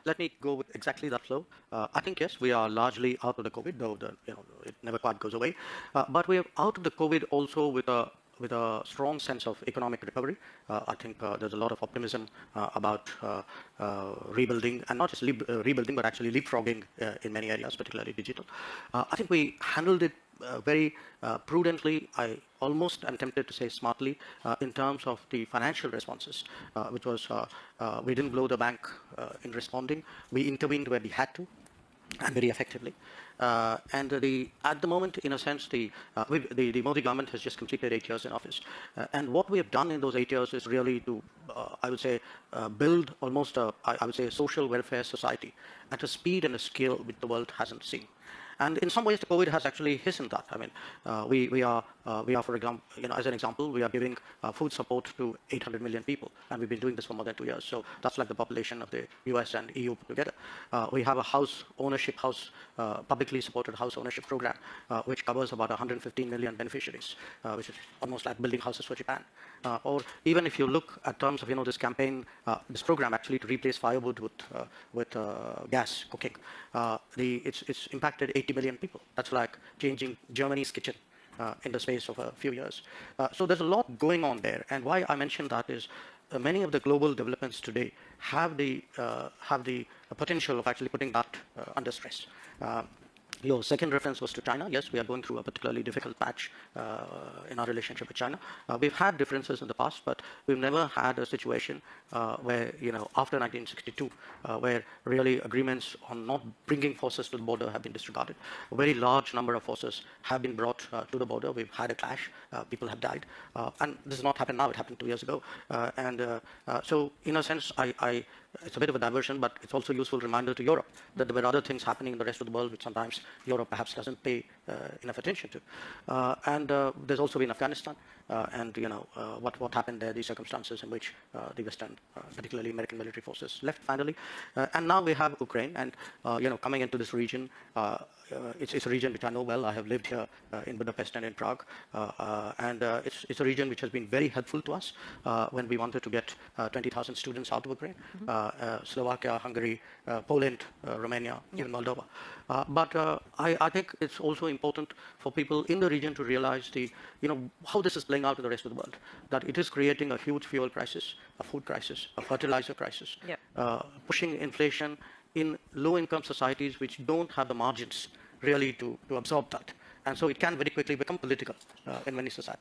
Let me go with exactly that flow. I think yes, we are largely out of the COVID, though it never quite goes away. But we are out of the COVID also with a strong sense of economic recovery. I think there's a lot of optimism about rebuilding, and not just rebuilding, but actually leapfrogging in many areas, particularly digital. I think we handled it very prudently. I almost am tempted to say smartly in terms of the financial responses, which was we didn't blow the bank in responding. We intervened where we had to, and very effectively. At the moment, in a sense, the Modi government has just completed 8 years in office. And what we have done in those 8 years is really to, I would say, build almost I would say, a social welfare society at a speed and a scale which the world hasn't seen. And in some ways, the COVID has actually hastened that. I mean, we are, for example, as an example, we are giving food support to 800 million people, and we've been doing this for more than 2 years. So that's like the population of the US and EU put together. We have a publicly supported house ownership program, which covers about 115 million beneficiaries, which is almost like building houses for Japan. Or even if you look at terms of this campaign, this program actually to replace firewood with gas cooking, it's impacted 80 million people. That's like changing Germany's kitchen in the space of a few years. So there's a lot going on there, and why I mentioned that is many of the global developments today have the potential of actually putting that under stress. Your second reference was to China. Yes, we are going through a particularly difficult patch in our relationship with China. We've had differences in the past, but we've never had a situation where, after 1962, where really agreements on not bringing forces to the border have been disregarded. A very large number of forces have been brought to the border. We've had a clash. People have died. And this has not happened now. It happened 2 years ago. So, in a sense, it's a bit of a diversion, but it's also a useful reminder to Europe that there were other things happening in the rest of the world which sometimes Europe perhaps doesn't pay enough attention to. There's also been Afghanistan, and what happened there, the circumstances in which the Western, particularly American military forces left finally. And now we have Ukraine, and coming into this region, it's a region which I know well. I have lived here in Budapest and in Prague, and it's a region which has been very helpful to us when we wanted to get 20,000 students out of Ukraine. Slovakia, Hungary, Poland, Romania, even Moldova. But I think it's also important for people in the region to realize how this is playing out in the rest of the world. That it is creating a huge fuel crisis, a food crisis, a fertilizer crisis, pushing inflation in low-income societies which don't have the margins really to absorb that. And so it can very quickly become political in many societies.